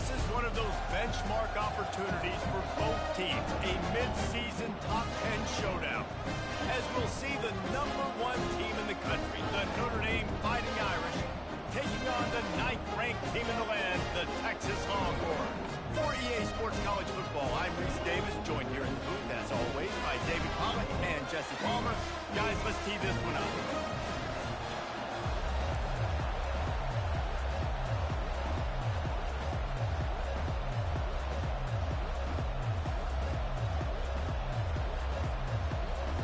This is one of those benchmark opportunities for both teams, a mid-season top 10 showdown. As we'll see the #1 team in the country, the Notre Dame Fighting Irish, taking on the 9th-ranked team in the land, the Texas Longhorns. For EA Sports College Football, I'm Reese Davis, joined here in the booth, as always, by David Pollock and Jesse Palmer. Guys, let's tee this one up.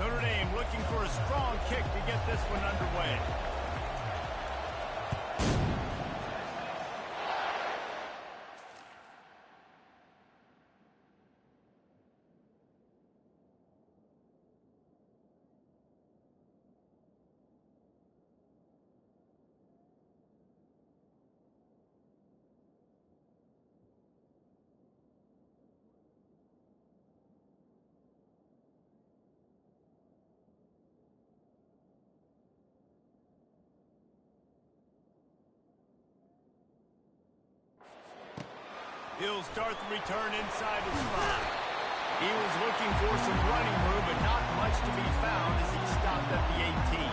Notre Dame looking for a strong kick to get this one underway. He'll start the return inside his 5. He was looking for some running room, but not much to be found as he stopped at the 18.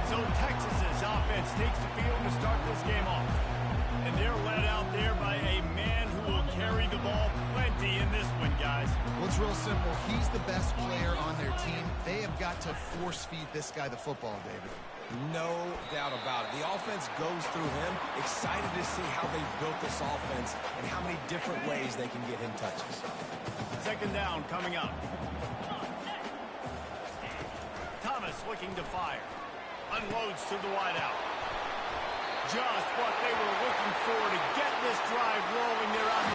So Texas's offense takes the field to start this game off. And they're led out there by a man who will carry the ball plenty in this one, guys. Well, it's real simple. He's the best player on their team. They have got to force-feed this guy the football, David. No doubt about it. The offense goes through him. Excited to see how they've built this offense and how many different ways they can get him touches. Second down coming up. Thomas looking to fire. Unloads to the wideout. Just what they were looking for to get this drive rolling there on the...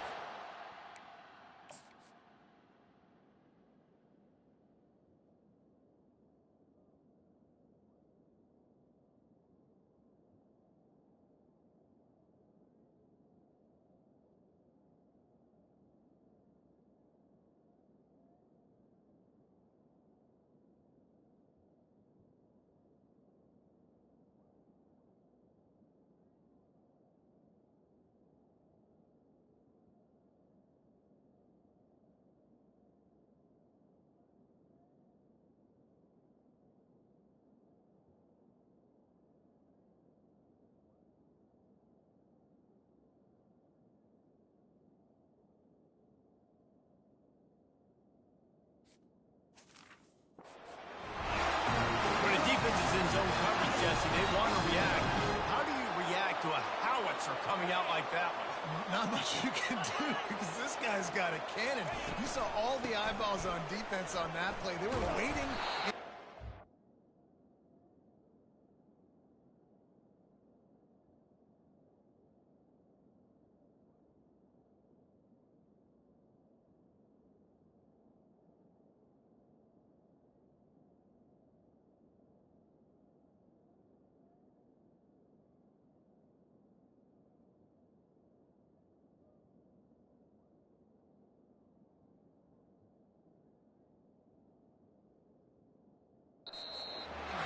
zone coverage, Jesse, they want to react. How do you react to a howitzer coming out like that one? Not much you can do because this guy's got a cannon. You saw all the eyeballs on defense on that play. They were waiting.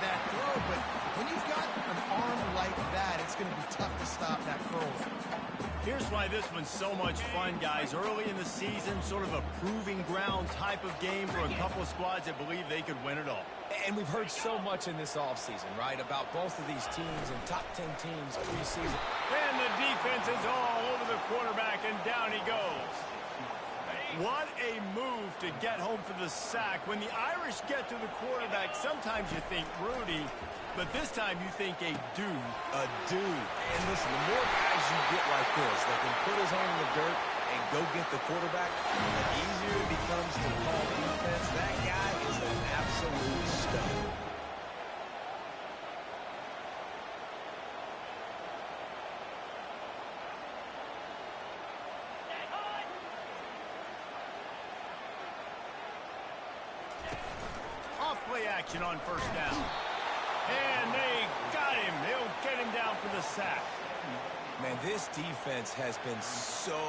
That throw, but when you've got an arm like that, it's going to be tough to stop that curl. Here's why this one's so much fun, guys. Early in the season, sort of a proving ground type of game for a couple of squads that believe they could win it all. And we've heard so much in this offseason, right, about both of these teams and top 10 teams preseason. And the defense is all over the quarterback, and down he goes. What a move to get home for the sack. When the Irish get to the quarterback, sometimes you think Rudy, but this time you think a dude. A dude. And listen, the more guys you get like this that can put his hand in the dirt and go get the quarterback, the easier it becomes to call defense. That guy is an absolute stud. Play action on first down. And they got him. They'll get him down for the sack. Man, this defense has been so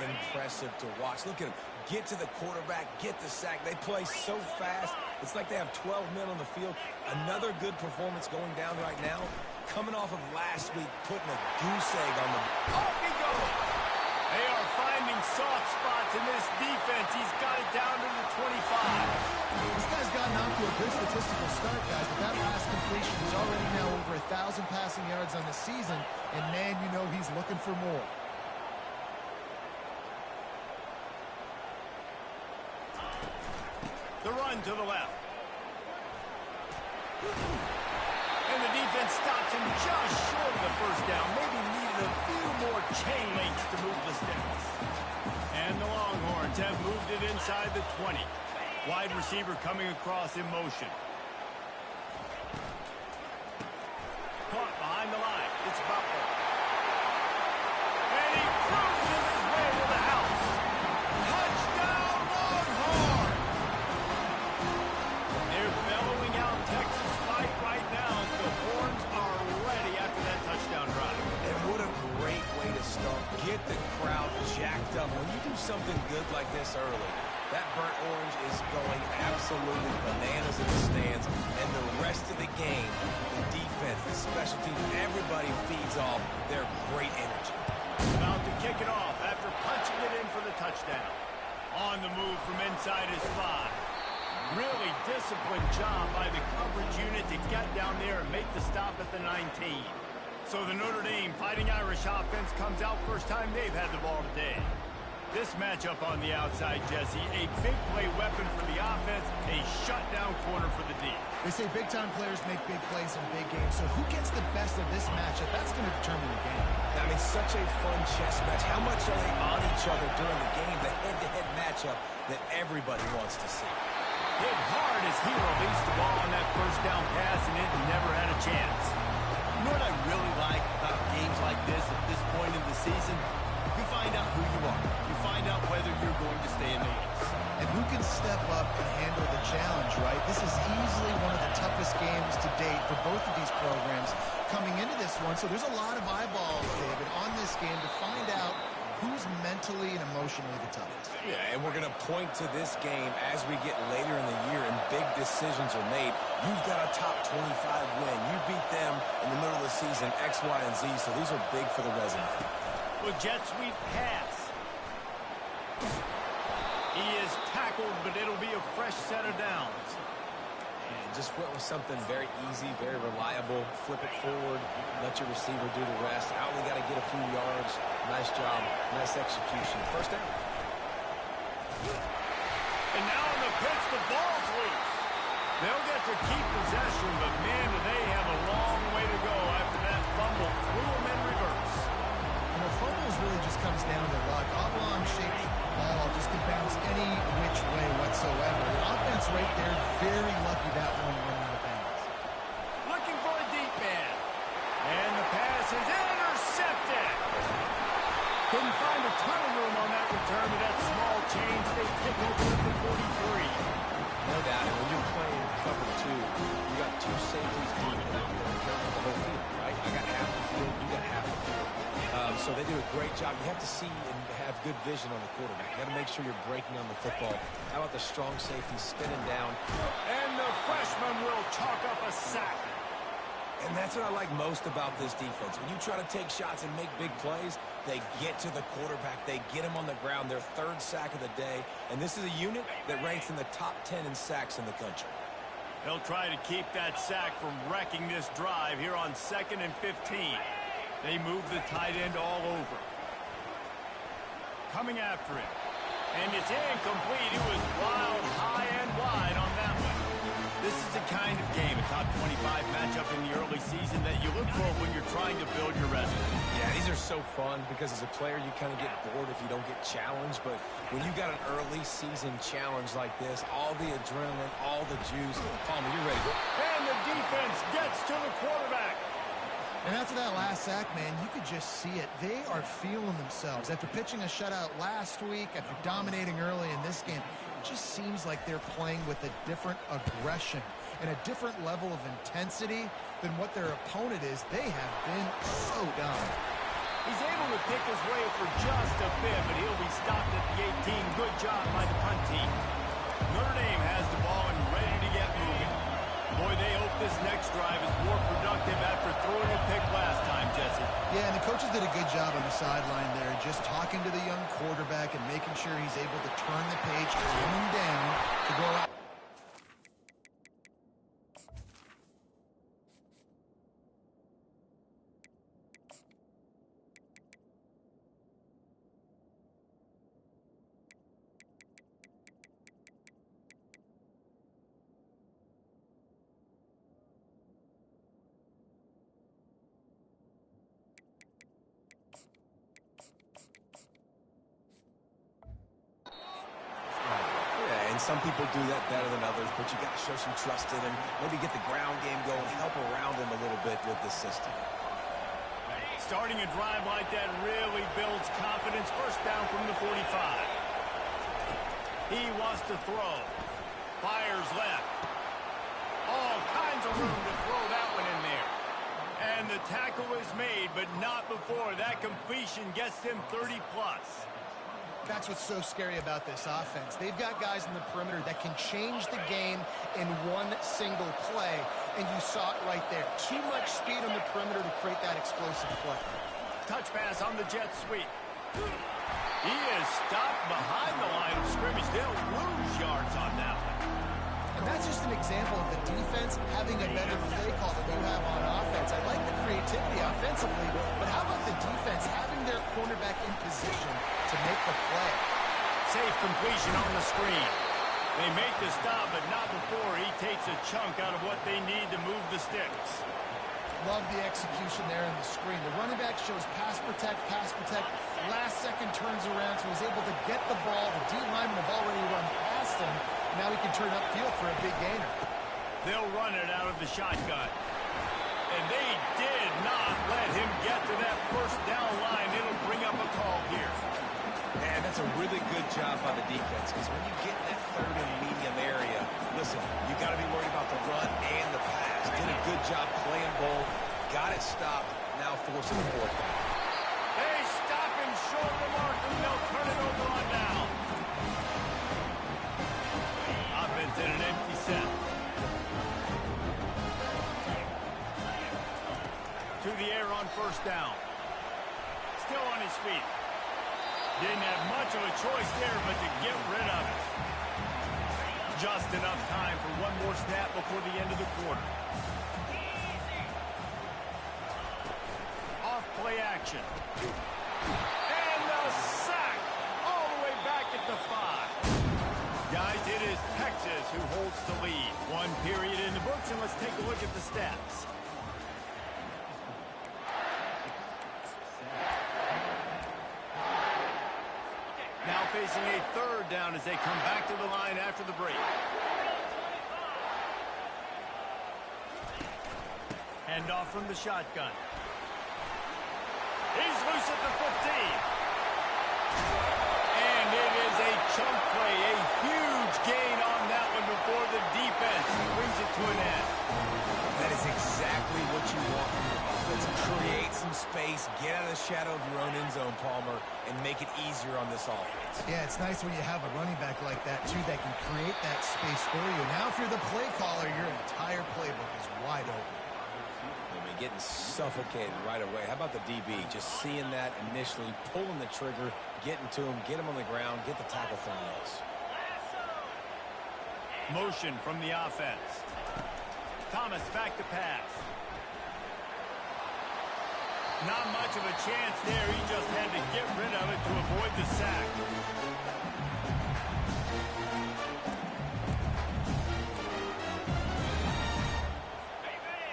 impressive to watch. Look at him. Get to the quarterback, get the sack. They play so fast. It's like they have 12 men on the field. Another good performance going down right now. Coming off of last week, putting a goose egg on the... Off he goes! They are finding soft spots in this defense. He's got it down to the 25. This guy's gotten off to a good statistical start, guys, but that last completion is already now over 1,000 passing yards on the season, and man, you know he's looking for more. The run to the left. And the defense stops him just short of the first down. Maybe needed a few more chain links to move the sticks. And the Longhorns have moved it inside the 20. Wide receiver coming across in motion. Caught behind the line. It's Butler. And he cruises his way to the house. Touchdown, Longhorns! They're bellowing out Texas fight right now as the Horns are ready after that touchdown drive. And what a great way to start. Get the crowd jacked up. When you do something good like this early, that burnt orange is going absolutely bananas in the stands. And the rest of the game, the defense, the special teams, everybody feeds off their great energy. About to kick it off after punching it in for the touchdown. On the move from inside his 5. Really disciplined job by the coverage unit to get down there and make the stop at the 19. So the Notre Dame Fighting Irish offense comes out first time they've had the ball today. This matchup on the outside, Jesse, a big play weapon for the offense, a shutdown corner for the D. They say big-time players make big plays in big games, so who gets the best of this matchup? That's going to determine the game. I mean, such a fun chess match. How much are they on each other during the game? The head-to-head matchup that everybody wants to see. Hit hard as he released the ball on that first down pass, and it never had a chance. You know what I really like about games like this at this point in the season? You find out who you are. You find out whether you're going to stay in the race. And who can step up and handle the challenge, right? This is easily one of the toughest games to date for both of these programs coming into this one. So there's a lot of eyeballs, David, on this game to find out who's mentally and emotionally the toughest. Yeah, and we're going to point to this game as we get later in the year and big decisions are made. You've got a top 25 win. You beat them in the middle of the season, X, Y, and Z, so these are big for the resume. Well, jet sweep pass. He is tackled, but it'll be a fresh set of downs. And just went with something very easy, very reliable. Flip it forward, let your receiver do the rest. I only got to get a few yards. Nice job, nice execution. First down. And now in the pitch, the ball's loose. They'll get to keep possession, but man, do they have a long way to go after that fumble threw them in reverse. You know, fumbles really just comes down to luck. Oblong-shaped ball just can bounce any which way whatsoever. The offense right there, very lucky that one went out of bounds. Looking for a deep man. And the pass is intercepted. Couldn't find a ton of room on that return, but that small change, they pick over at the 43. No doubt. And when you're playing cover 2, you got two safeties deep out there. Cover the whole field, right? I got half the field, you got half the field. So they do a great job. You have to see and have good vision on the quarterback. You got to make sure you're breaking on the football. How about the strong safety spinning down? And the freshman will chalk up a sack. And that's what I like most about this defense. When you try to take shots and make big plays, they get to the quarterback. They get him on the ground, their third sack of the day. And this is a unit that ranks in the top 10 in sacks in the country. They'll try to keep that sack from wrecking this drive here on 2nd and 15. They move the tight end all over. Coming after it. And it's incomplete. It was wild, high and wide on that one. This is the kind of game, a top 25 matchup in the early season that you look for when you're trying to build your resume. Yeah, these are so fun because as a player, you kind of get bored if you don't get challenged. But when you got an early season challenge like this, all the adrenaline, all the juice, Palmer, you're ready. And the defense gets to the quarterback. And after that last sack, man, you could just see it. They are feeling themselves. After pitching a shutout last week, after dominating early in this game, it just seems like they're playing with a different aggression and a different level of intensity than what their opponent is. They have been so dominant. He's able to pick his way for just a bit, but he'll be stopped at the 18. Good job by the punt team. Notre Dame has the ball and ready to get moving. Boy, they hope this next drive is more productive after throwing a pick last time, Jesse. Yeah, and the coaches did a good job on the sideline there, just talking to the young quarterback and making sure he's able to turn the page, coming down to go out. Some people do that better than others, but you got to show some trust in him. Maybe get the ground game going, help around him a little bit with the system. Starting a drive like that really builds confidence. First down from the 45. He wants to throw. Fires left. All kinds of room to throw that one in there. And the tackle is made, but not before. That completion gets him 30-plus. That's what's so scary about this offense. They've got guys in the perimeter that can change the game in one single play, and you saw it right there. Too much speed on the perimeter to create that explosive play. Touch pass on the jet sweep. He is stopped behind the line of scrimmage. They'll lose yards on that one. And that's just an example of the defense having a better play call than you have on offense. I like the creativity offensively, but how about the defense having their cornerback in position to make the play? Safe completion on the screen. They make the stop, but not before he takes a chunk out of what they need to move the sticks. Love the execution there in the screen. The running back shows pass protect. Last second turns around, so he's able to get the ball. The D linemen have already run past him. Now he can turn upfield for a big gainer. They'll run it out of the shotgun. And they did not let him get to that first down line. It'll bring up a call here. And that's a really good job by the defense, because when you get in that third and medium area, listen, you got to be worried about the run and the pass. Did a good job playing both. Got it stopped. Now forcing the fourth down. They stop him short of the mark, and they'll turn it over on down. Offense in an empty set. To the air on first down. Still on his feet. Didn't have much of a choice there, but to get rid of it. Just enough time for one more snap before the end of the quarter. Off play action. And the sack all the way back at the 5. Guys, it is Texas who holds the lead. One period in the books, and let's take a look at the stats. Now facing a third down as they come back to the line after the break. Hand off from the shotgun. He's loose at the 15. And it is a chunk play, a huge gain on that one before the defense brings it to an end. That is exactly what you want from your offense. Create some space, get out of the shadow of your own end zone, Palmer, and make it easier on this offense. Yeah, it's nice when you have a running back like that, too, that can create that space for you. Now, if you're the play caller, your entire playbook is wide open. They'll be getting suffocated right away. How about the DB? Just seeing that initially, pulling the trigger, getting to him, get him on the ground, get the tackle for loss. Motion from the offense. Thomas back to pass. Not much of a chance there. He just had to get rid of it to avoid the sack.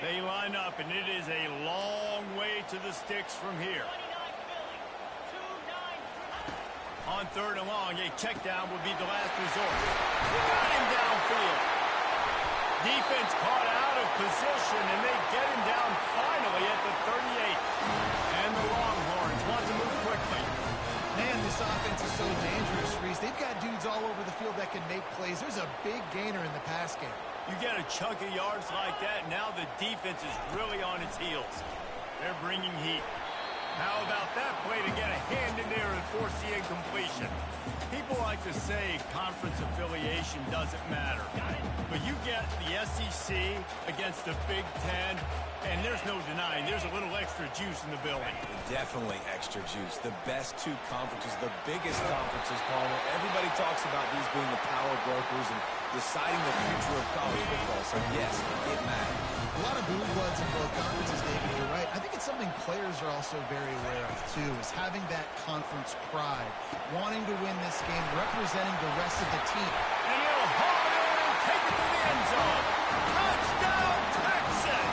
They line up, and it is a long way to the sticks from here. On third and long, a check down would be the last resort. Got him downfield. Defense caught out of position, and they get him down finally at the 38. And the Longhorns want to move quickly. Man, this offense is so dangerous, Reese. They've got dudes all over the field that can make plays. There's a big gainer in the pass game. You get a chunk of yards like that, now the defense is really on its heels. They're bringing heat. How about that play to get a hand in there and force the incompletion. People like to say conference affiliation doesn't matter. But you get the SEC against the Big Ten, and there's no denying there's a little extra juice in the building. Definitely extra juice. The best two conferences, the biggest conferences, Palmer. Everybody talks about these being the power brokers and deciding the future of college football. So, yes, it matters. A lot of blue bloods in both conferences, David. You're right. I think it's something players are also very aware of, too, is having that conference pride, wanting to win this game, representing the rest of the team. And he'll haul it in and take it to the end zone. Touchdown, Texas!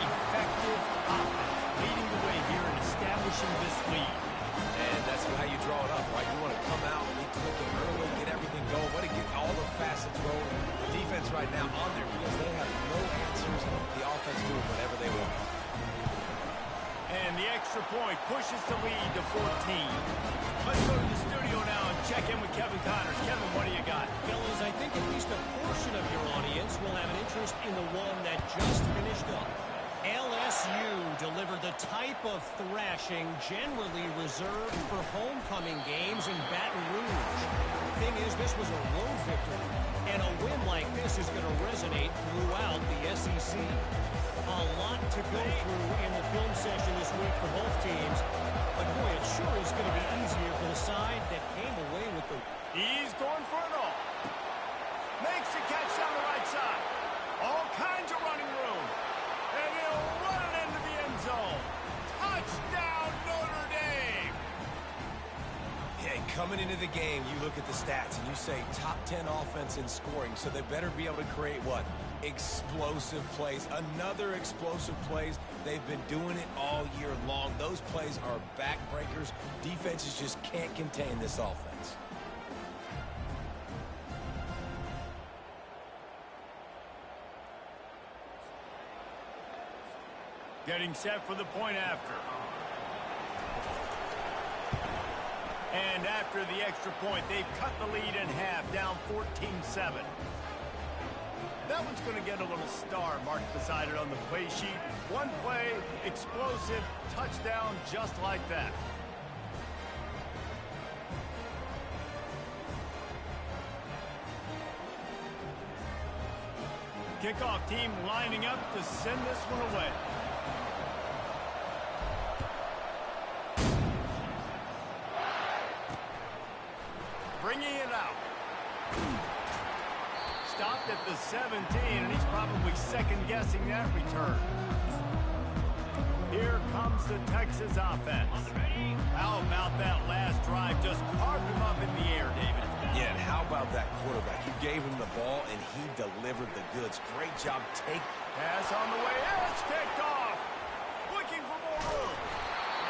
Effective offense leading the way here and establishing this lead. And that's how you draw it up, right? You want to come out, be clicking early, get everything going, want to get all the facets rolling. The defense right now on their heels, they have no answers. The offense doing whatever they want. And the extra point pushes the lead to 14. Let's go to the studio now and check in with Kevin Connors. Kevin, what do you got? Fellas, I think at least a portion of your audience will have an interest in the one that just finished up. LSU delivered the type of thrashing generally reserved for homecoming games in Baton Rouge. Thing is, this was a road victory, and a win like this is going to resonate throughout the SEC. A lot to go through in the film session this week for both teams, but boy, it sure is going to be easier for the side that came away with the... He's going for it all. Makes the catch down the right side. All kinds of running room. And he'll run it into the end zone. Touchdown, Notre Dame! Yeah, coming into the game, you look at the stats and you say top 10 offense in scoring, so they better be able to create what? Explosive plays. Another explosive plays. They've been doing it all year long. Those plays are backbreakers. Defenses just can't contain this offense. Getting set for the point after. And after the extra point, they've cut the lead in half, down 14-7. That one's going to get a little star marked beside it on the play sheet. One play, explosive, touchdown, just like that. Kickoff team lining up to send this one away. Bringing it out. Stopped at the 17, and he's probably second-guessing that return. Here comes the Texas offense. How about that last drive? Just carved him up in the air, David. Yeah, and how about that quarterback? You gave him the ball, and he delivered the goods. Great job taking. Pass on the way. It's picked off. Looking for more room.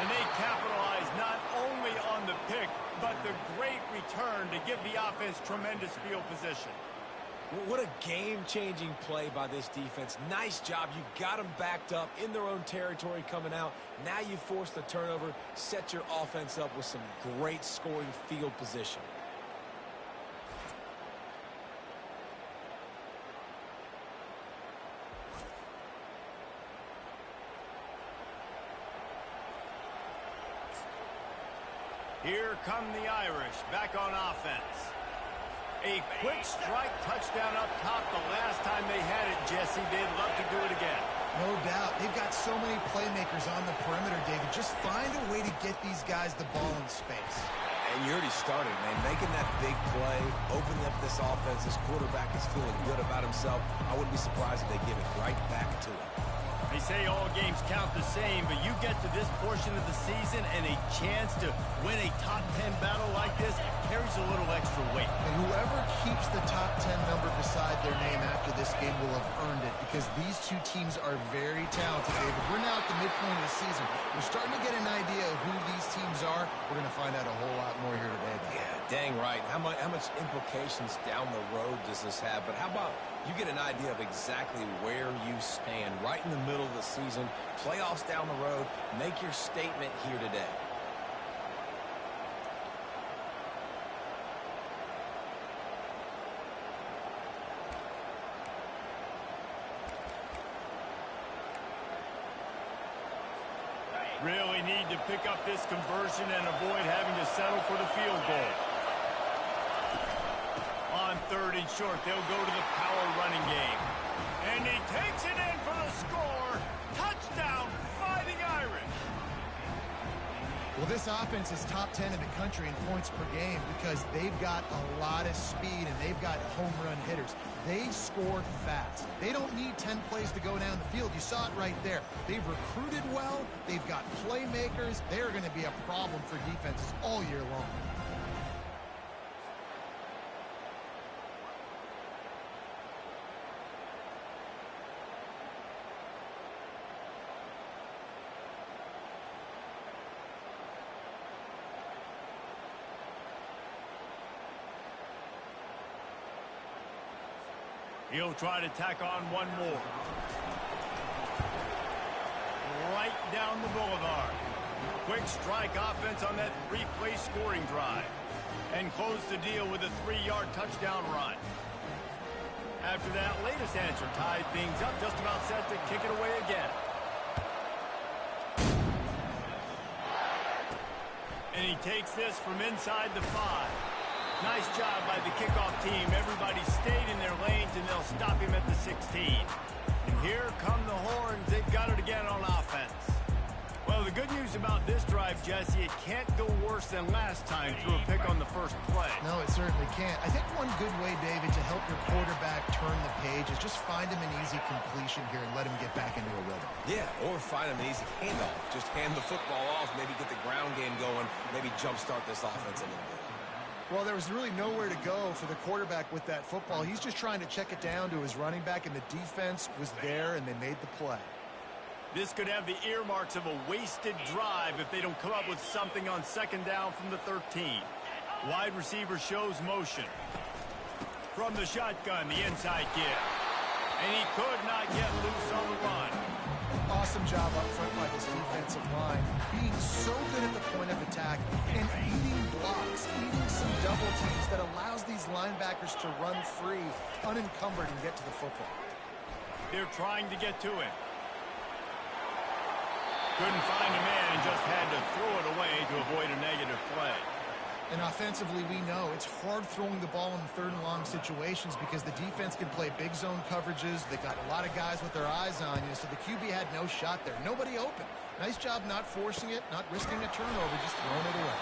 And they capitalize not only on the pick, but the great return to give the offense tremendous field position. What a game-changing play by this defense. Nice job. You got them backed up in their own territory coming out. Now you force the turnover, set your offense up with some great scoring field position. Here come the Irish back on offense. A quick strike touchdown up top the last time they had it, Jesse. They'd love to do it again. No doubt. They've got so many playmakers on the perimeter, David. Just find a way to get these guys the ball in space. And you already started, man. Making that big play, opening up this offense. This quarterback is feeling good about himself. I wouldn't be surprised if they give it right back to him. They say all games count the same, but you get to this portion of the season and a chance to win a top 10 battle like this carries a little extra weight. And whoever keeps the top 10 number beside their name after this game will have earned it, because these two teams are very talented, David. We're now at the midpoint of the season. We're starting to get an idea of who these teams are. We're going to find out a whole lot more here today, though. Yeah, dang right. How much implications down the road does this have? But how about you get an idea of exactly where you stand right in the middle of the season, playoffs down the road, make your statement here today. Really need to pick up this conversion and avoid having to settle for the field goal. On 3rd and short, they'll go to the power running game. And he takes it in for the score. Touchdown, Fighting Irish. Well, this offense is top 10 in the country in points per game because they've got a lot of speed and they've got home run hitters. They score fast. They don't need 10 plays to go down the field. You saw it right there. They've recruited well. They've got playmakers. They're going to be a problem for defenses all year long. He'll try to tack on one more. Right down the boulevard. Quick strike offense on that 3-play scoring drive. And close the deal with a 3-yard touchdown run. After that latest answer tied things up, just about set to kick it away again. And he takes this from inside the 5. Nice job by the kickoff team. Everybody stayed in their lanes, and they'll stop him at the 16. And here come the horns. They've got it again on offense. Well, the good news about this drive, Jesse, it can't go worse than last time through a pick on the first play. No, it certainly can't. I think one good way, David, to help your quarterback turn the page is just find him an easy completion here and let him get back into a rhythm. Yeah, or find him an easy handoff. Just hand the football off, maybe get the ground game going, maybe jumpstart this offense a little bit. Well, there was really nowhere to go for the quarterback with that football. He's just trying to check it down to his running back, and the defense was there, and they made the play. This could have the earmarks of a wasted drive if they don't come up with something on 2nd down from the 13. Wide receiver shows motion. From the shotgun, the inside give. And he could not get loose on the run. Awesome job up front by this defensive line, being so good at the point of attack and eating blocks, eating some double teams that allows these linebackers to run free, unencumbered, and get to the football. They're trying to get to him. Couldn't find a man and just had to throw it away to avoid a negative play. And offensively, we know it's hard throwing the ball in 3rd and long situations because the defense can play big zone coverages. They got a lot of guys with their eyes on you, so the QB had no shot there. Nobody open. Nice job not forcing it, not risking a turnover, just throwing it away.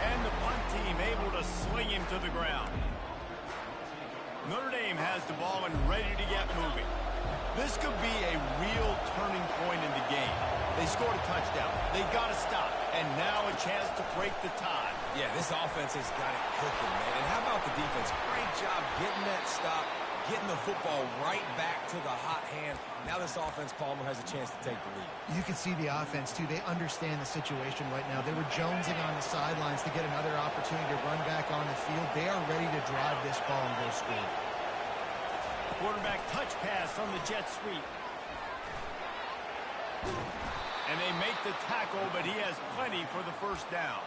And the punt team able to sling him to the ground. Notre Dame has the ball and ready to get moving. This could be a real turning point in the game. They scored a touchdown. They got to stop. And now a chance to break the tie. Yeah, this offense has got it cooking, man. And how about the defense? Great job getting that stop, getting the football right back to the hot hand. Now this offense, Palmer, has a chance to take the lead. You can see the offense, too. They understand the situation right now. They were jonesing on the sidelines to get another opportunity to run back on the field. They are ready to drive this ball and go score. Quarterback touch pass on the jet sweep. And they make the tackle, but he has plenty for the 1st down.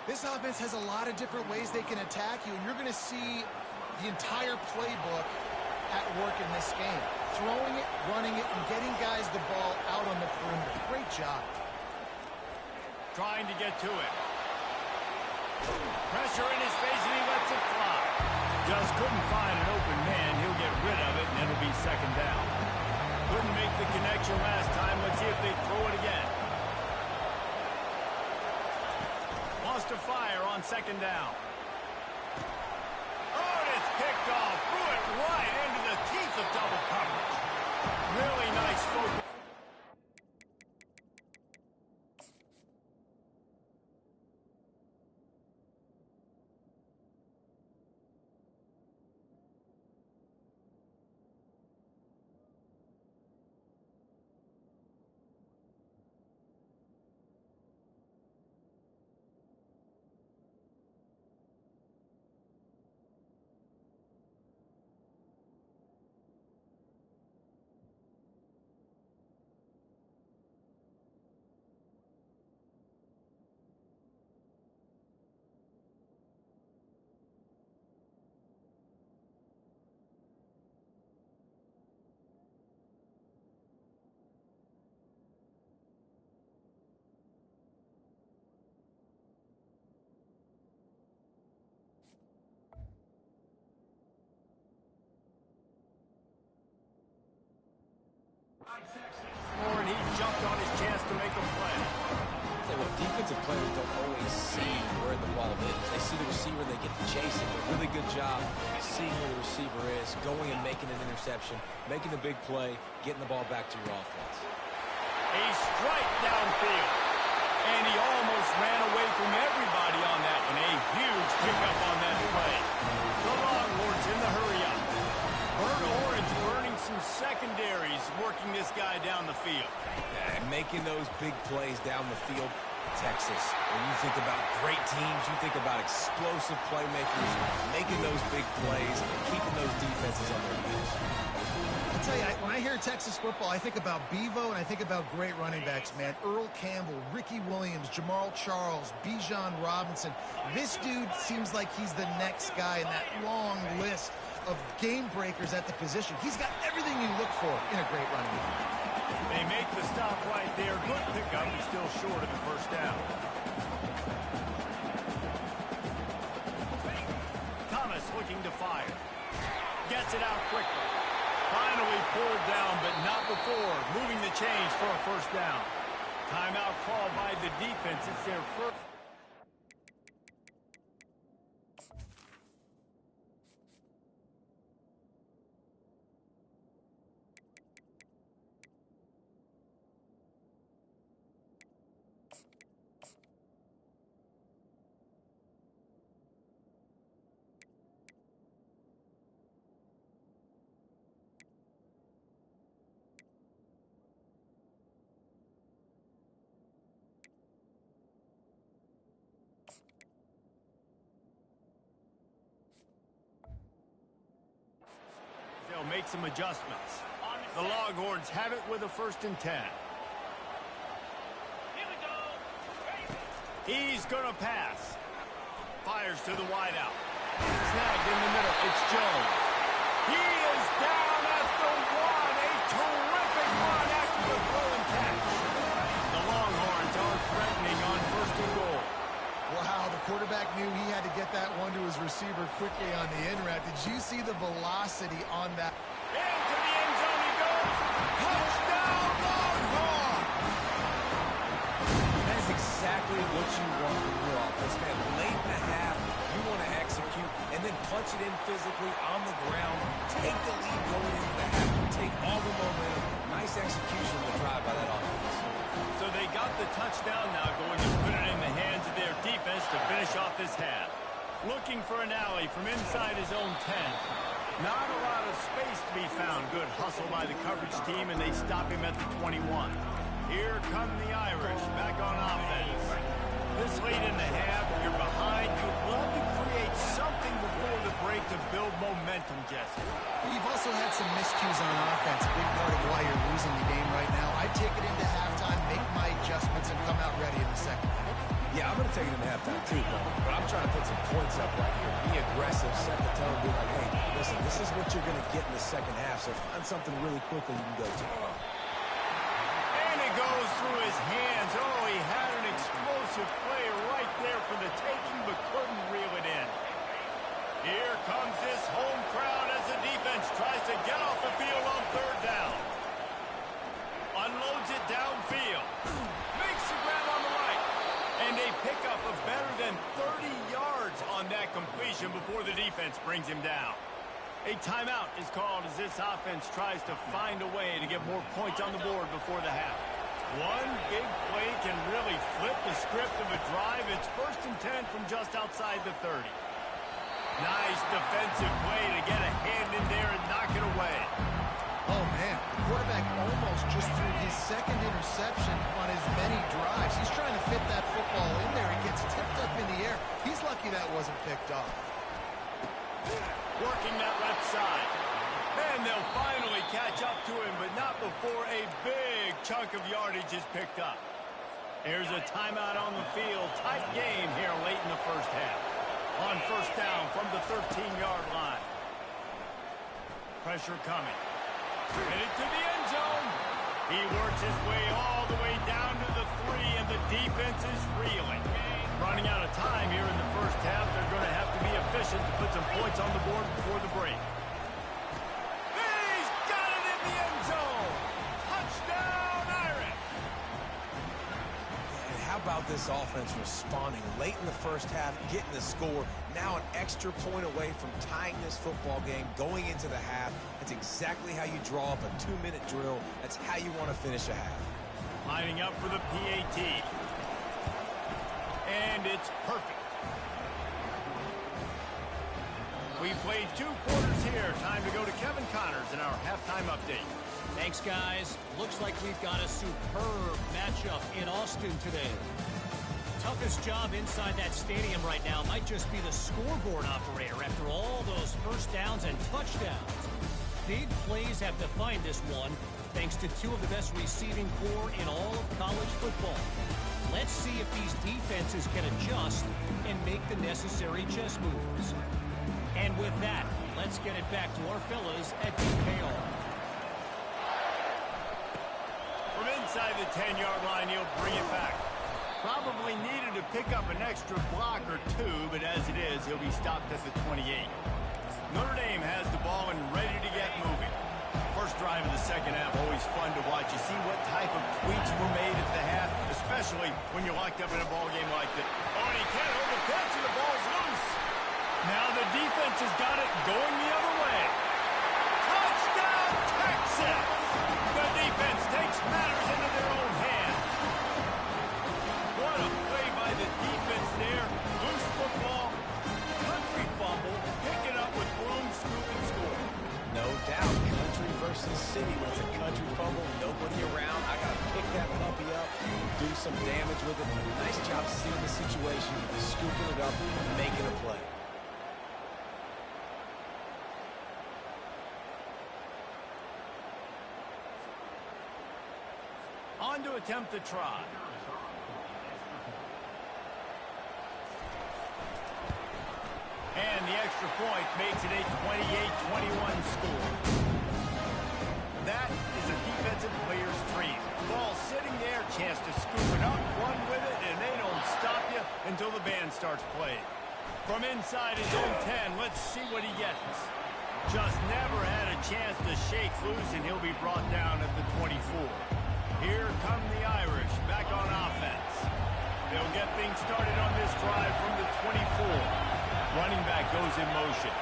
This offense has a lot of different ways they can attack you, and you're going to see the entire playbook at work in this game. Throwing it, running it, and getting guys the ball out on the perimeter. Great job. Trying to get to it. Pressure in his face, and he lets it fly. Just couldn't find an open man. He'll get rid of it, and it'll be 2nd down. Couldn't make the connection last time. Let's see if they throw it again. Lost to fire on 2nd down. Oh, and it's picked off. Threw it right into the teeth of double coverage. Really nice focus. all of it. They see the receiver, they get to chase it. A really good job seeing where the receiver is, going and making an interception, making the big play, getting the ball back to your offense. A strike downfield. And he almost ran away from everybody on that one. A huge pickup on that play. The Longhorns in the hurry-up. Burnt Orange burning some secondaries, working this guy down the field. And making those big plays down the field. Texas, when you think about great teams, you think about explosive playmakers, making those big plays, and keeping those defenses on their heels. I'll tell you, when I hear Texas football, I think about Bevo and I think about great running backs, man. Earl Campbell, Ricky Williams, Jamal Charles, Bijan Robinson. This dude seems like he's the next guy in that long list of game breakers at the position. He's got everything you look for in a great running back. They make the stop right there. Good pickup, but still short of the first down. Thomas looking to fire. Gets it out quickly. Finally pulled down, but not before moving the chains for a first down. Timeout called by the defense. It's their first. They'll make some adjustments. The Longhorns have it with a 1st and 10. He's going to pass. Fires to the wideout. Snagged in the middle. It's Jones. He is down at the 1. A terrific run after the throw and catch. The Longhorns are threatening on 1st and goal. Wow, the quarterback knew he had to get that one to his receiver quickly on the in route. Did you see the velocity on that? Into the end zone he goes. Touchdown, Longhorns! That is exactly what you want from your offense, man. Late in the half, you want to execute and then punch it in physically on the ground. Take the lead going into the half. Take all the momentum. Nice execution of the drive by that offense. So they got the touchdown now, going to put it in the hands of their defense to finish off this half. Looking for an alley from inside his own 10. Not a lot of space to be found. Good hustle by the coverage team, and they stop him at the 21. Here come the Irish back on offense. This late in the half, you're behind. You'd love to create something before the break to build momentum, Jesse. You've also had some miscues on offense. Big part of why you're losing the game right now. I take it into halftime, make my adjustments, and come out ready in the second half. Yeah, I'm going to take it into halftime too, but I'm trying to put some points up right here. Be aggressive, set the tone, be like, hey, listen, this is what you're going to get in the second half, so find something really quickly you can go to. And it goes through his hands. Oh, he had an explosive play right there for the taking, but couldn't reel it in. Here comes this home crowd as the defense tries to get off the field on 3rd down. Unloads it downfield. Makes the grab on the right. And a pickup of better than 30 yards on that completion before the defense brings him down. A timeout is called as this offense tries to find a way to get more points on the board before the half. One big play can really flip the script of a drive. It's 1st and 10 from just outside the 30. Nice defensive play to get a hand in there and knock it away. Oh, man, the quarterback almost just threw his 2nd interception on as many drives. He's trying to fit that football in there. It gets tipped up in the air. He's lucky that wasn't picked off. Working that left side. And they'll finally catch up to him, but not before a big chunk of yardage is picked up. Here's a timeout on the field. Tight game here late in the first half. On 1st down from the 13-yard line. Pressure coming. Headed to the end zone. He works his way all the way down to the 3, and the defense is reeling. Running out of time here in the first half. They're going to have to be efficient to put some points on the board before the break. He's got it in the end zone. Touchdown, Irish. And how about this offense responding late in the first half, getting the score, now an extra point away from tying this football game, going into the half. That's exactly how you draw up a 2-minute drill. That's how you want to finish a half. Lining up for the PAT. And it's perfect. We played 2 quarters here. Time to go to Kevin Connors in our halftime update. Thanks, guys. Looks like we've got a superb matchup in Austin today. Toughest job inside that stadium right now might just be the scoreboard operator after all those first downs and touchdowns. Big plays have defined this one, thanks to 2 of the best receiving corps in all of college football. Let's see if these defenses can adjust and make the necessary chess moves. And with that, let's get it back to our fellas at DKR. From inside the 10-yard line, he'll bring it back. Probably needed to pick up an extra block or 2, but as it is, he'll be stopped at the 28. Notre Dame has the ball and ready to get moving. First drive of the second half, always fun to watch. You see what type of tweaks were made at the half, especially when you're locked up in a ball game like this. Oh, and he can't hold the pitch, and the ball's loose. Now the defense has got it going the other way. Touchdown, Texas! The defense takes matters into their own hands. What a play by the defense there. Loose football, country fumble, pick it up with room, scoop, and score. No doubt, country versus city. When it's a country fumble, nobody around. I got to pick that puppy up, do some damage with it. Nice job seeing the situation, scooping it up, making a play. On to attempt the try. And the extra point makes it a 28-21 score. That is a defensive player's dream. Ball sitting there, chance to scoop it up, run with it, and they don't stop you until the band starts playing. From inside his own 10, let's see what he gets. Just never had a chance to shake loose, and he'll be brought down at the 24. Here come the Irish, back on offense. They'll get things started on this drive from the 24. Running back goes in motion.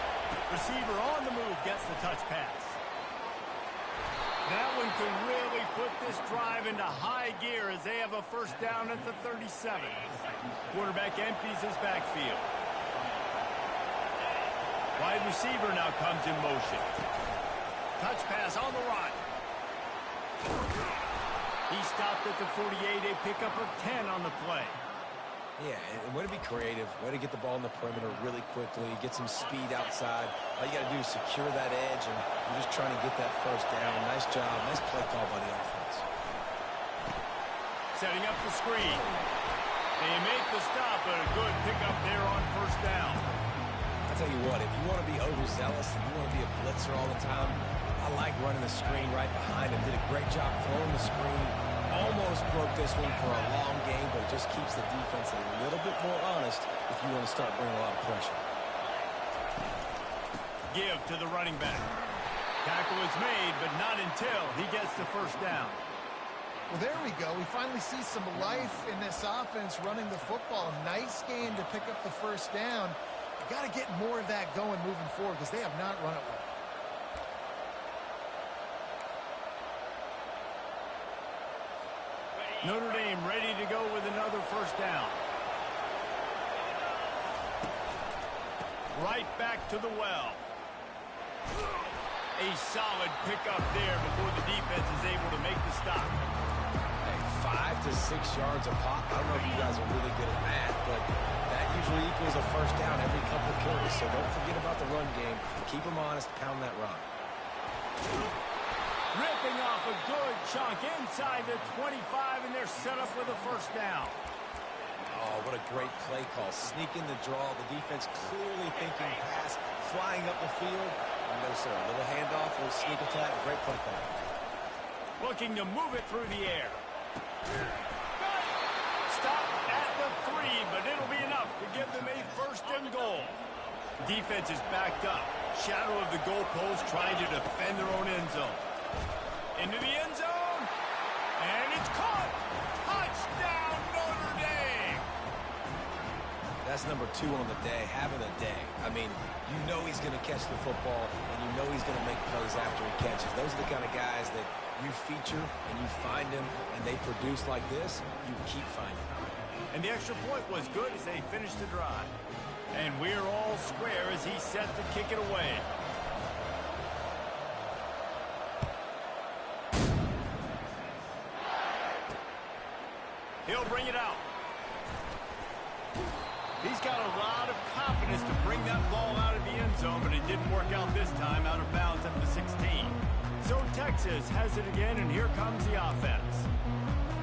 Receiver on the move gets the touch pass. That one can really put this drive into high gear as they have a first down at the 37. Quarterback empties his backfield. Wide receiver now comes in motion. Touch pass on the right. He stopped at the 48, a pickup of 10 on the play. Yeah, and way to be creative, way to get the ball in the perimeter really quickly, get some speed outside. All you got to do is secure that edge, and you're just trying to get that first down. Nice job, nice play call by the offense. Setting up the screen. They make the stop, but a good pickup there on first down. I tell you what, if you want to be overzealous and you want to be a blitzer all the time, I like running the screen right behind him. Did a great job throwing the screen. Almost broke this one for a long game, but it just keeps the defense a little bit more honest if you want to start bringing a lot of pressure. Give to the running back. Tackle is made, but not until he gets the first down. Well, there we go. We finally see some life in this offense running the football. Nice game to pick up the first down. You got to get more of that going moving forward because they have not run it well. Notre Dame ready to go with another first down. Right back to the well. A solid pickup there before the defense is able to make the stop. Hey, 5 to 6 yards a pop. I don't know if you guys are really good at math, but that usually equals a first down every couple of carries. So don't forget about the run game. Keep them honest, pound that rock. Ripping off a good chunk inside the 25, and they're set up with a first down. Oh, what a great play call. Sneaking the draw. The defense clearly thinking pass, flying up the field. No, sir. A little handoff, a little sneak attack. Great play call. Looking to move it through the air. Stop at the 3, but it'll be enough to give them a first and goal. Defense is backed up. Shadow of the goalpost trying to defend their own end zone. Into the end zone. And it's caught. Touchdown, Notre Dame. That's number 2 on the day, having a day. I mean, you know he's going to catch the football, and you know he's going to make plays after he catches. Those are the kind of guys that you feature and you find them, and they produce like this, you keep finding them. And the extra point was good as they finished the drive. And we're all square as he's set to kick it away. He'll bring it out. He's got a lot of confidence to bring that ball out of the end zone, but it didn't work out this time, out of bounds at the 16. So Texas has it again, and here comes the offense.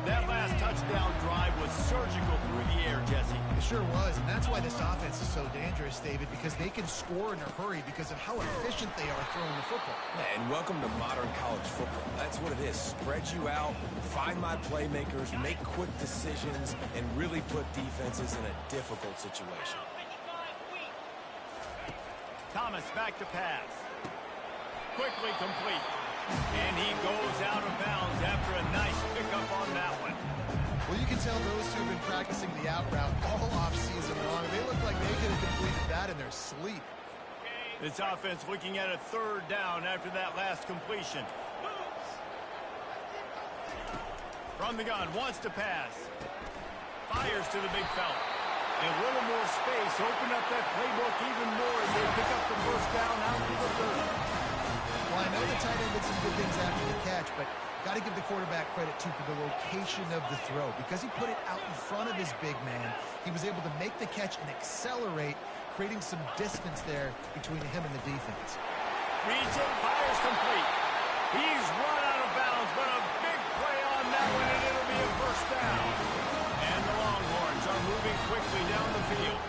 That last touchdown drive was surgical through the air, Jesse. It sure was, and that's why this offense is so dangerous, David, because they can score in a hurry because of how efficient they are throwing the football. Yeah, and welcome to modern college football. That's what it is. Spread you out, find my playmakers, make quick decisions, and really put defenses in a difficult situation. Thomas back to pass. Quickly complete. And he goes out of bounds after a nice pickup on that one. Well, you can tell those two have been practicing the out route all offseason long. They look like they could have completed that in their sleep. This offense looking at a 3rd down after that last completion. From the gun, wants to pass. Fires to the big fella. A little more space, open up that playbook even more as they pick up the 1st down out to the 3rd. Well, I know the tight end did some good things after the catch, but got to give the quarterback credit, too, for the location of the throw. Because he put it out in front of his big man, he was able to make the catch and accelerate, creating some distance there between him and the defense. Reads it, fires complete. He's run out of bounds, but a big play on that one, and it'll be a 1st down. And the Longhorns are moving quickly down the field.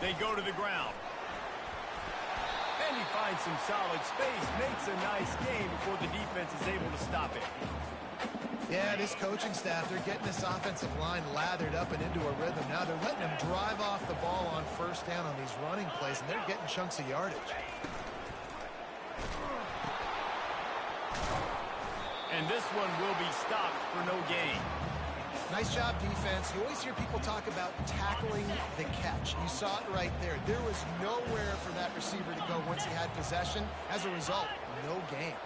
They go to the ground. And he finds some solid space, makes a nice gain before the defense is able to stop it. Yeah, this coaching staff, they're getting this offensive line lathered up and into a rhythm. Now they're letting them drive off the ball on 1st down on these running plays, and they're getting chunks of yardage. And this one will be stopped for no gain. Nice job, defense. You always hear people talk about tackling the catch. You saw it right there. There was nowhere for that receiver to go once he had possession. As a result, no gain.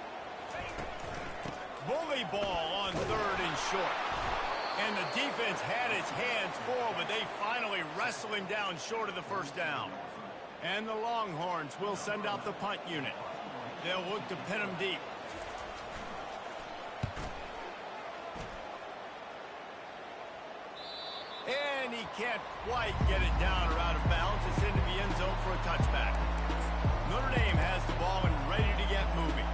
Bully ball on 3rd and short. And the defense had its hands full, but they finally wrestle him down short of the 1st down. And the Longhorns will send out the punt unit. They'll look to pin him deep. And he can't quite get it down or out of bounds. It's into the end zone for a touchback. Notre Dame has the ball and ready to get moving.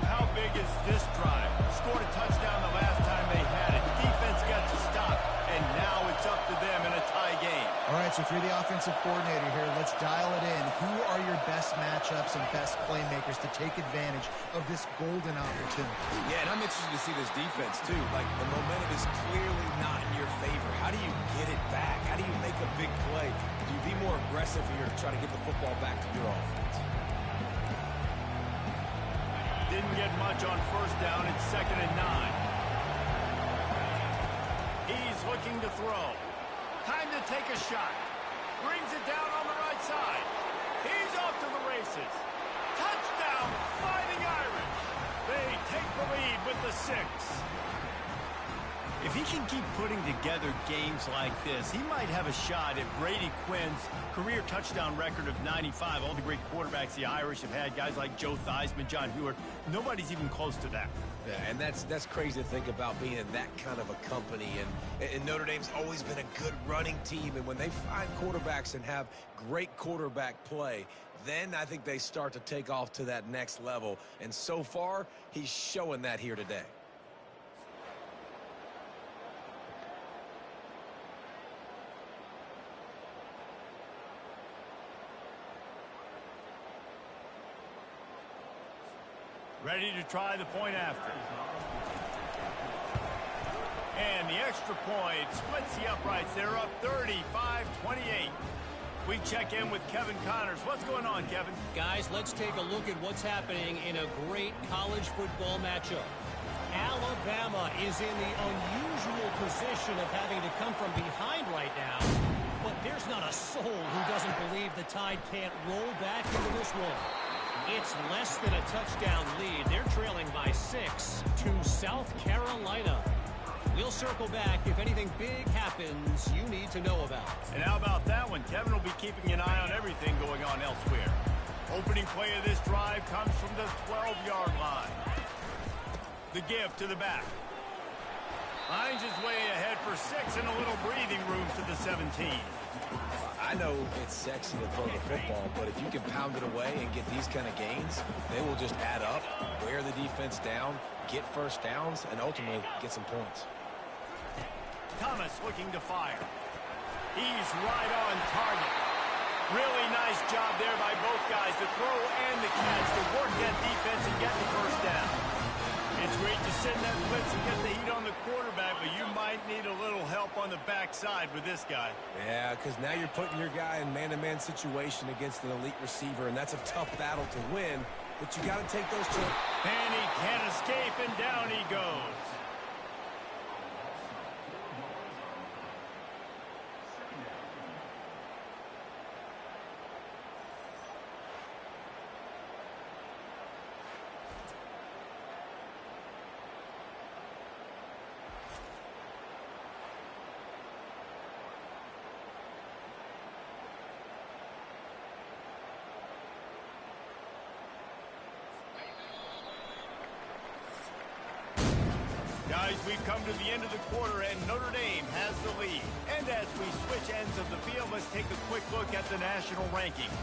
How big is this drive? Scored a touchdown the last time they had it. Defense got to stop, and now it's up to them in a tie game. All right, so if you're the offensive coordinator here, let's dial it in. Who are your best matchups and best playmakers to take advantage of this golden opportunity? Yeah, and I'm interested to see this defense, too. Like, the momentum is clearly not in your favor. How do you get it back? How do you make a big play? Do you be more aggressive here to try to get the football back to your offense? Didn't get much on 1st down. It's 2nd and 9. He's looking to throw. Time to take a shot. Brings it down on the right side. He's off to the races. Touchdown, Fighting Irish. They take the lead with the 6. If he can keep putting together games like this, he might have a shot at Brady Quinn's career touchdown record of 95. All the great quarterbacks the Irish have had, guys like Joe Theismann, John Hewart, nobody's even close to that. Yeah, and that's crazy to think about being in that kind of a company. And Notre Dame's always been a good running team. And when they find quarterbacks and have great quarterback play, then I think they start to take off to that next level. And so far, he's showing that here today. Ready to try the point after. And the extra point splits the uprights. They're up 35-28. We check in with Kevin Connors. What's going on, Kevin? Guys, let's take a look at what's happening in a great college football matchup. Alabama is in the unusual position of having to come from behind right now. But there's not a soul who doesn't believe the Tide can't roll back into this one. It's less than a touchdown lead. They're trailing by 6 to South Carolina. We'll circle back if anything big happens you need to know about. And how about that one? Kevin will be keeping an eye on everything going on elsewhere. Opening play of this drive comes from the 12-yard line. The give to the back. Finds his way ahead for 6 and a little breathing room to the 17. I know it's sexy to throw the football, but if you can pound it away and get these kind of gains, they will just add up, wear the defense down, get first downs, and ultimately get some points. Thomas looking to fire. He's right on target. Really nice job there by both guys, the throw and the catch, to work that defense and get the first down. It's great to send that blitz and get the heat on the quarterback, but you might need a little help on the backside with this guy. Yeah, because now you're putting your guy in man-to-man situation against an elite receiver, and that's a tough battle to win, but you got to take those chances. And he can't escape, and down he goes. Guys, we've come to the end of the quarter, and Notre Dame has the lead. And as we switch ends of the field, let's take a quick look at the national rankings.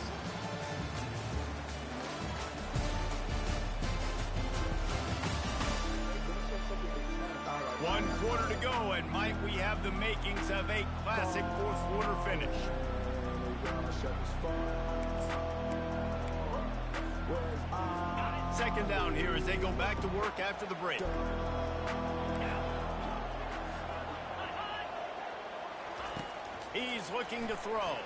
One quarter to go, and might we have the makings of a classic fourth-quarter finish. Second down here as they go back to work after the break. He's looking to throw.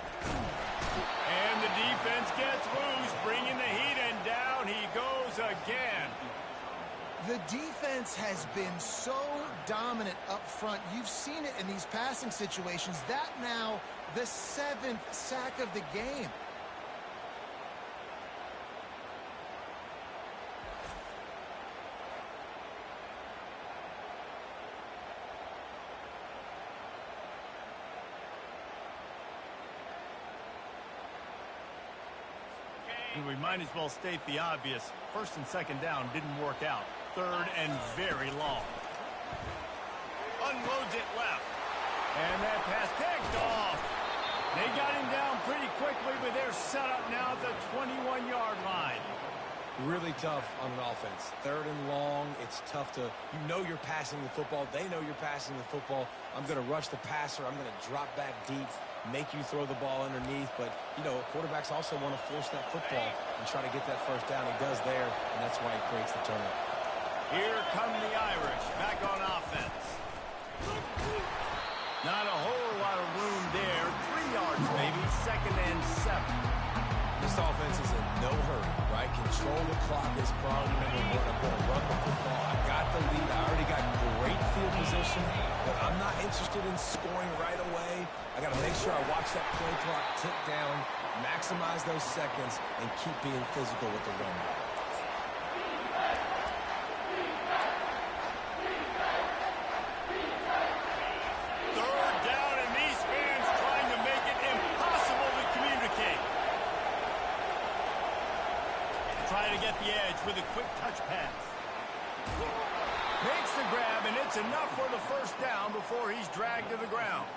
And the defense gets loose, bringing the heat, and down he goes again. The defense has been so dominant up front. You've seen it in these passing situations. That now the 7th sack of the game. We might as well state the obvious. First and second down didn't work out. Third and very long. Unloads it left. And that pass picked off. They got him down pretty quickly, but they're set up now at the 21-yard line. Really tough on an offense. Third and long, it's tough to, you know you're passing the football. They know you're passing the football. I'm going to rush the passer. I'm going to drop back deep, make you throw the ball underneath. But, you know, quarterbacks also want to force that football and try to get that first down. He does there, and that's why he creates the turnover. Here come the Irish back on offense. Not a whole lot of room there. 3 yards maybe, second and 7. This offense is in no hurry, right? Control the clock is priority number 1. I'm going to run the football. I got the lead. I already got great field position, but I'm not interested in scoring right away. I got to make sure I watch that play clock tick down, maximize those seconds, and keep being physical with the run game. Third down, and these fans trying to make it impossible to communicate. Trying to get the edge with a quick touch pass. Makes the grab, and it's enough for the first down before he's dragged to the ground.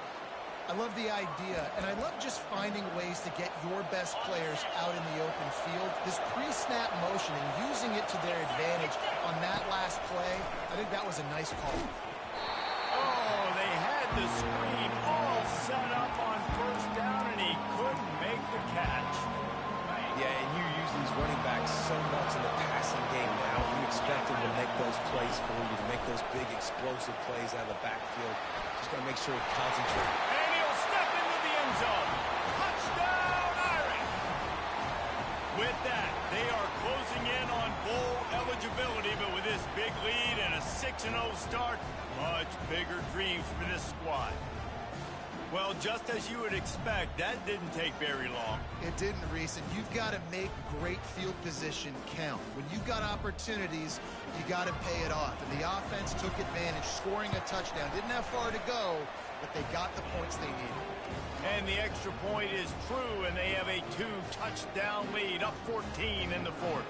I love the idea, and I love just finding ways to get your best players out in the open field. This pre-snap motion and using it to their advantage on that last play, I think that was a nice call. Oh, they had the screen all set up on first down, and he couldn't make the catch. Yeah, and you use these running backs so much in the passing game now. You expect them to make those plays for you, to make those big explosive plays out of the backfield. Just got to make sure he concentrates. And he'll step into the end zone. Touchdown, Irish! With that, they are closing in on bowl eligibility, but with this big lead and a 6-0 start, much bigger dreams for this squad. Well, just as you would expect, that didn't take very long. It didn't, Reese, and you've got to make great field position count. When you've got opportunities, you got to pay it off. And the offense took advantage, scoring a touchdown. Didn't have far to go, but they got the points they needed. And the extra point is true, and they have a 2-touchdown lead, up 14 in the fourth.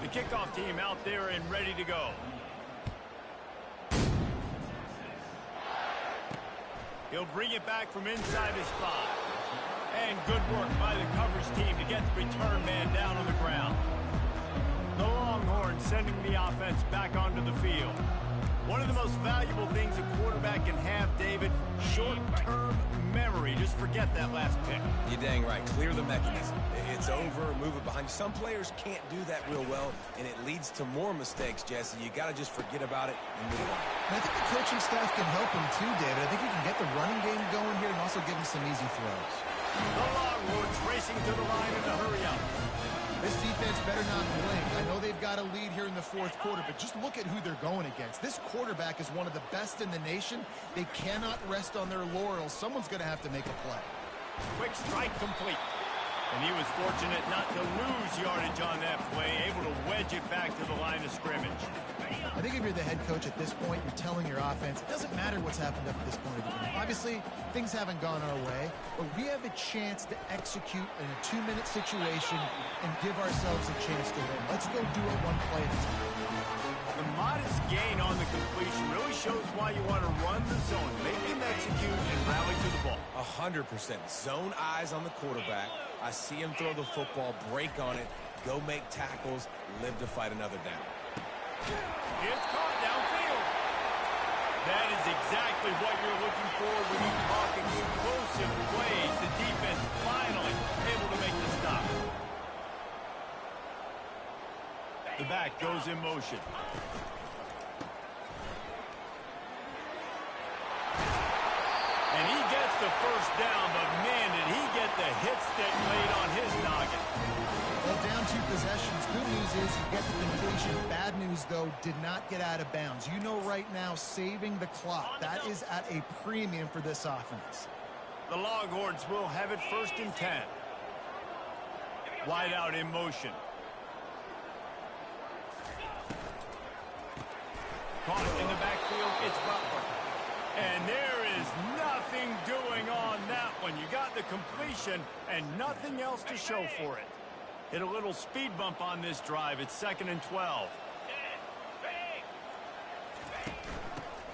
The kickoff team out there and ready to go. He'll bring it back from inside his 5. And good work by the coverage team to get the return man down on the ground. The Longhorns sending the offense back onto the field. One of the most valuable things a quarterback can have, David, short-term memory. Just forget that last pick. You're dang right. Clear the mechanism. It's over, move it behind you. Some players can't do that real well, and it leads to more mistakes, Jesse. You got to just forget about it and move on. And I think the coaching staff can help him too, David. I think you can get the running game going here and also give him some easy throws. The Longhorns racing to the line in a hurry up. This defense better not blink. I know they've got a lead here in the fourth quarter, but just look at who they're going against. This quarterback is one of the best in the nation. They cannot rest on their laurels. Someone's going to have to make a play. Quick strike complete. And he was fortunate not to lose yardage on that play, able to wedge it back to the line of scrimmage. I think if you're the head coach at this point, you're telling your offense, it doesn't matter what's happened up to this point of the game. Obviously, things haven't gone our way, but we have a chance to execute in a 2-minute situation and give ourselves a chance to win. Let's go do it one play at a time. The modest gain on the completion really shows why you want to run the zone, make him execute, and rally to the ball. 100%. Zone eyes on the quarterback. I see him throw the football, break on it, go make tackles, live to fight another down. It's caught downfield. That is exactly what you're looking for when you talk explosive plays. The defense finally able to make the stop. The back goes in motion. And he gets the first down, but man, did he get the hit stick laid on his noggin. Well, down 2 possessions. Good news is you get the completion. Bad news, though, did not get out of bounds. You know right now, saving the clock. That is at a premium for this offense. The Longhorns will have it 1st and 10. Wide out in motion. Caught it in the backfield. It's Butler. And there is nothing doing on that one. You got the completion and nothing else to show for it. Hit a little speed bump on this drive. It's 2nd and 12.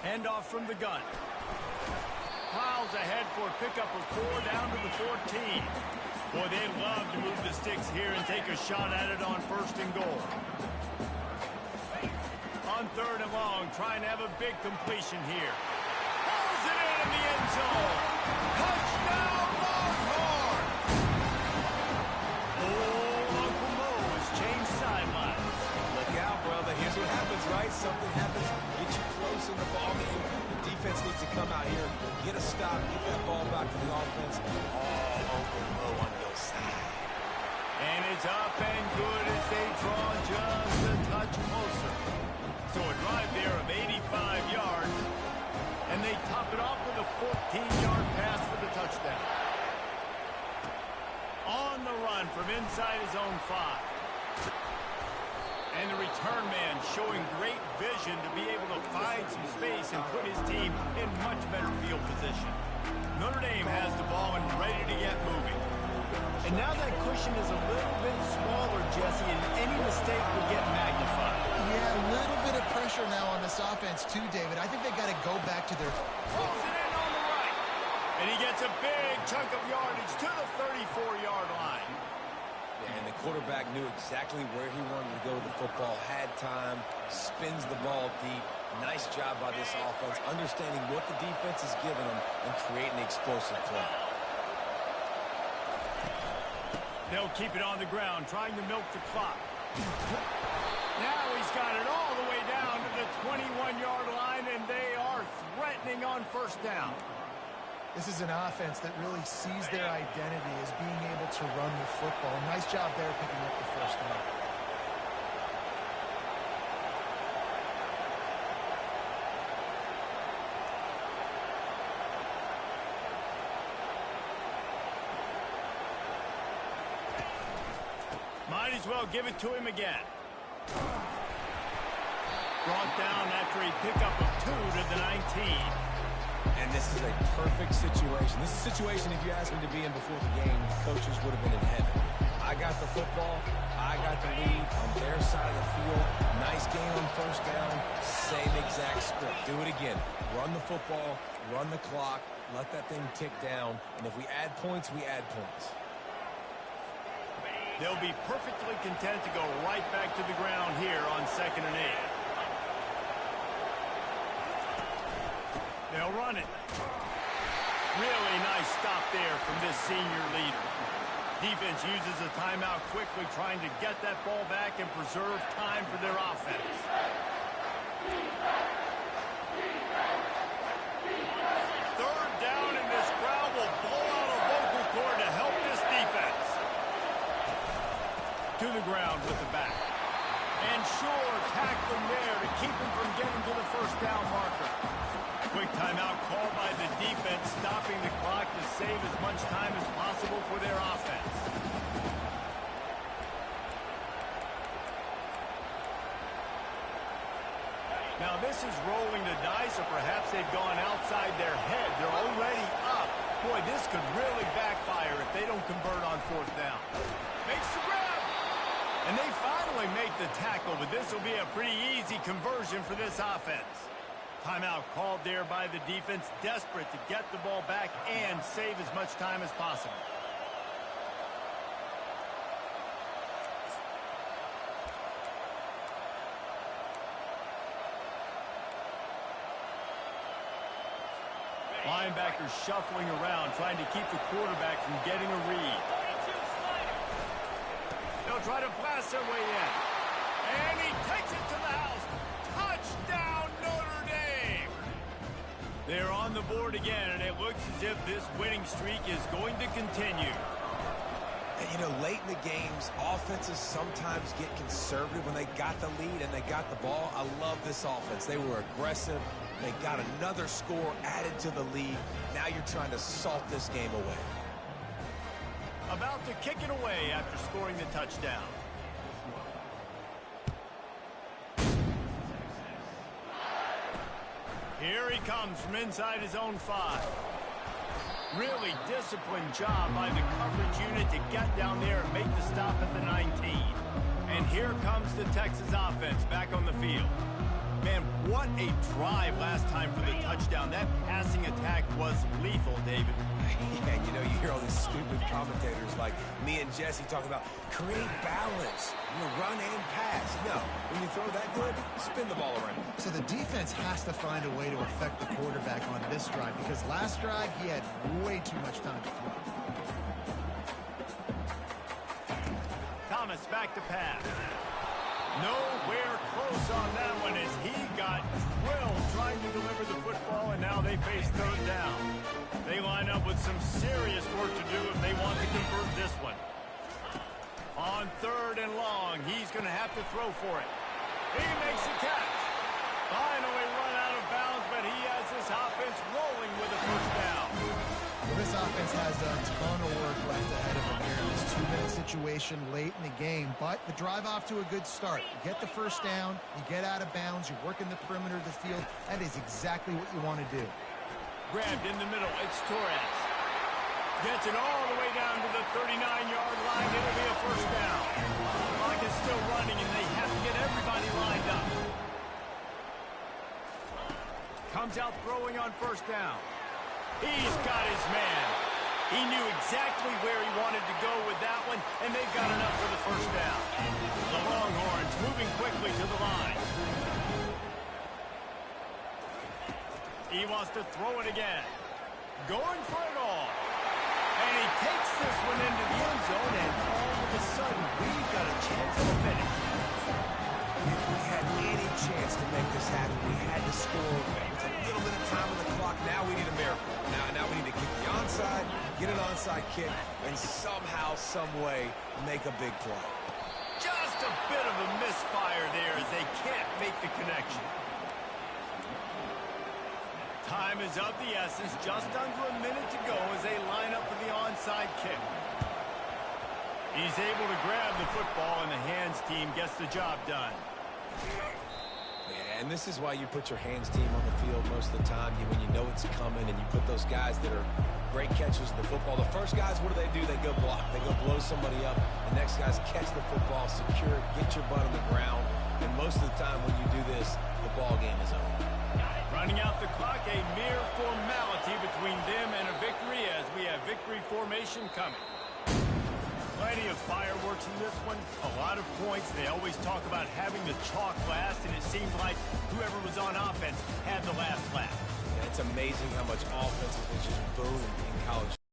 Handoff from the gun. Piles ahead for a pickup of 4 down to the 14. Boy, they love to move the sticks here and take a shot at it on 1st and goal. On 3rd and long, trying to have a big completion here. Pulls it in the end zone. Touchdown, Longhorns! Oh, Uncle Mo has changed sidelines. Look out, brother. Here's what happens, right? Something happens, get you close in the ball game. The defense needs to come out here, get a stop, get that ball back to the offense. Oh, Uncle Mo on your side. And it's up and good as they draw just a touch closer. So a drive there of 85 yards. And they top it off with a 14-yard pass for the touchdown. On the run from inside his own 5. And the return man showing great vision to be able to find some space and put his team in much better field position. Notre Dame has the ball and ready to get moving. And now that cushion is a little bit smaller, Jesse, and any mistake will get magnified. Yeah, a little bit of pressure now on this offense too, David. I think they got to go back to their... Pulls it in on the right. And he gets a big chunk of yardage to the 34-yard line. And the quarterback knew exactly where he wanted to go with the football, had time, spins the ball deep. Nice job by this offense, understanding what the defense is giving them and creating the explosive play. They'll keep it on the ground, trying to milk the clock. Now he's got it all the way down to the 21-yard line, and they are threatening on 1st down. This is an offense that really sees their identity as being able to run the football. Nice job there picking up the first down. Might as well give it to him again. Brought down after a pickup of 2 to the 19. And this is a perfect situation. This is a situation, if you asked me to be in before the game, the coaches would have been in heaven. I got the football. I got the lead on their side of the field. Nice game on first down. Same exact script. Do it again. Run the football. Run the clock. Let that thing tick down. And if we add points, we add points. They'll be perfectly content to go right back to the ground here on 2nd and 8. They'll run it. Really nice stop there from this senior leader. Defense uses a timeout quickly, trying to get that ball back and preserve time for their offense. Third down, and this crowd will blow out a vocal cord to help this defense. To the ground with the back. And sure, tackle him there to keep him from getting to the first down marker. Quick timeout called by the defense, stopping the clock to save as much time as possible for their offense. Now this is rolling the dice, or perhaps they've gone outside their head. They're already up. Boy, this could really backfire if they don't convert on 4th down. Makes the grab. And they finally make the tackle, but this will be a pretty easy conversion for this offense. Timeout called there by the defense, desperate to get the ball back and save as much time as possible. Linebackers shuffling around, trying to keep the quarterback from getting a read. They'll try to blast their way in. And he takes it to the house. Touchdown, Notre Dame! They're on the board again, and it looks as if this winning streak is going to continue. And, you know, late in the games, offenses sometimes get conservative when they got the lead and they got the ball. I love this offense. They were aggressive. They got another score added to the lead. Now you're trying to salt this game away. About to kick it away after scoring the touchdown. Here he comes from inside his own 5. Really disciplined job by the coverage unit to get down there and make the stop at the 19. And here comes the Texas offense back on the field. Man, what a drive last time for the touchdown. That passing attack was lethal, David. Yeah, you know, you hear all these stupid commentators like me and Jesse talking about create balance, you know, run and pass. No, when you throw that good, spin the ball around. So the defense has to find a way to affect the quarterback on this drive, because last drive he had way too much time to throw. Thomas back to pass. Nowhere close on that one as he got drilled trying to deliver the football, and now they face 3rd down. They line up with some serious work to do if they want to convert this one. On 3rd and long, he's going to have to throw for it. He makes the catch. Finally run out of bounds, but he has this offense rolling with a first down. Well, this offense has a ton of work left ahead of them here in this 2-minute situation late in the game, but the drive off to a good start. You get the first down, you get out of bounds, you work in the perimeter of the field. That is exactly what you want to do. Grabbed in the middle, it's Torres. Gets it all the way down to the 39-yard line. It'll be a first down. The clock is still running, and they have to get everybody lined up. Comes out throwing on first down. He's got his man. He knew exactly where he wanted to go with that one, and they've got enough for the first down. The Longhorns moving quickly to the line. He wants to throw it again. Going for it all. And he takes this one into the end zone, and all of a sudden, we've got a chance to finish. If we had any chance to make this happen, we had to score with a little bit of time on the clock. Now we need a miracle. Now we need to kick onside kick and somehow, some way, make a big play. Just a bit of a misfire there as they can't make the connection. Time is of the essence. Just under a minute to go as they line up for the onside kick. He's able to grab the football, and the hands team gets the job done. Yeah, and this is why you put your hands team on the field most of the time when you know it's coming, and you put those guys that are great catchers of the football. The first guys, what do? They go block. They go blow somebody up. The next guys catch the football, secure it, get your butt on the ground. And most of the time when you do this, the ball game is over. Running out the clock, a mere formality between them and a victory as we have victory formation coming. Plenty of fireworks in this one. A lot of points. They always talk about having the chalk last, and it seemed like whoever was on offense had the last laugh. Yeah, it's amazing how much offense has just boomed in college